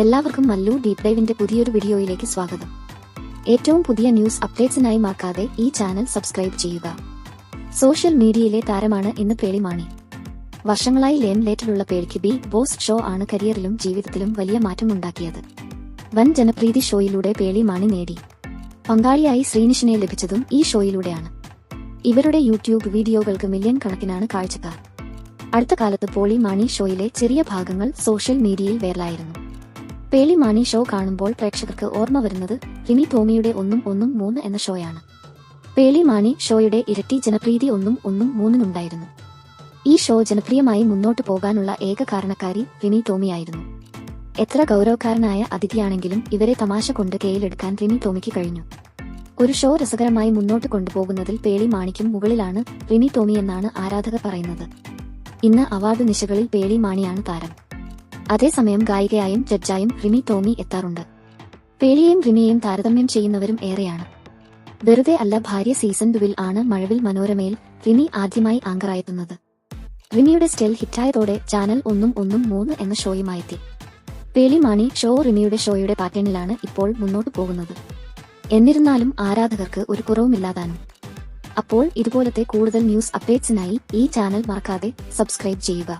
എല്ലാവർക്കും മല്ലു ഡീപ് ഡൈവിന്റെ പുതിയൊരു വീഡിയോയിലേക്ക് സ്വാഗതം. ഏറ്റവും പുതിയ ന്യൂസ് അപ്ഡേറ്റ്സിനായി മറക്കാതെ ഈ ചാനൽ സബ്സ്ക്രൈബ് ചെയ്യുക. സോഷ്യൽ മീഡിയയിലെ താരമാണ് ഇന്ന് പേളി മാണി. വർഷങ്ങളായി ലേംലൈറ്റിലുള്ള പേളിക്ക് ബിഗ് ബോസ് ഷോ ആണ് കരിയറിലും ജീവിതത്തിലും വലിയ മാറ്റമുണ്ടാക്കിയത്. വൻ ജനപ്രീതി ഷോയിലൂടെ പേളി മാണി നേടി. പങ്കാളിയായി ശ്രീനിഷിനെ ലഭിച്ചതും ഈ ഷോയിലൂടെയാണ്. ഇവരുടെ യൂട്യൂബ് വീഡിയോകൾക്ക് മില്യൺ കണക്കിനാണ് കാഴ്ചക്കാർ. അടുത്ത കാലത്ത് പേളി മാണി ഷോയിലെ ചെറിയ ഭാഗങ്ങൾ സോഷ്യൽ മീഡിയയിൽ വൈറലായിരുന്നു. പേളി മാണി ഷോ കാണുമ്പോൾ പ്രേക്ഷകർക്ക് ഓർമ്മ വരുന്നത് റിമി ടോമിയുടെ 1-1-3 എന്ന ഷോയാണ്. പേളി മാണി ഷോയുടെ ഇരട്ടി ജനപ്രീതി 1-1-3 ഈ ഷോ ജനപ്രിയമായി മുന്നോട്ടു പോകാനുള്ള ഏക കാരണക്കാരി റിമി ടോമിയായിരുന്നു. എത്ര ഗൗരവക്കാരനായ അതിഥിയാണെങ്കിലും ഇവരെ തമാശ കൊണ്ട് കയ്യിലെടുക്കാൻ റിമി ടോമിക്ക് കഴിഞ്ഞു. ഒരു ഷോ രസകരമായി മുന്നോട്ട് കൊണ്ടുപോകുന്നതിൽ പേളി മാണിക്കും മുകളിലാണ് റിമി ടോമി എന്നാണ് ആരാധകർ പറയുന്നത്. ഇന്ന് അവാർഡ് നിശകളിൽ പേളി മാണിയാണ് താരം. അതേസമയം ഗായികയായും ജഡ്ജായും റിമി ടോമി എത്താറുണ്ട്. പേളിയെയും റിമിയെയും താരതമ്യം ചെയ്യുന്നവരും ഏറെയാണ്. വെറുതെ അല്ല, ഭാര്യ സീസൺ 2 ആണ് മഴവിൽ മനോരമയിൽ റിമി ആദ്യമായി ആങ്കറായെത്തുന്നത്. റിമിയുടെ സ്റ്റൈൽ ഹിറ്റായതോടെ ചാനൽ 1-1-3 എന്ന ഷോയുമായെത്തി. പേളി മാണി ഷോ റിമിയുടെ ഷോയുടെ പാറ്റേണിലാണ് ഇപ്പോൾ മുന്നോട്ടു പോകുന്നത്. എന്നിരുന്നാലും ആരാധകർക്ക് ഒരു കുറവുമില്ലാതാനും. അപ്പോൾ ഇതുപോലത്തെ കൂടുതൽ ന്യൂസ് അപ്ഡേറ്റ്സിനായി ഈ ചാനൽ മറക്കാതെ സബ്സ്ക്രൈബ് ചെയ്യുക.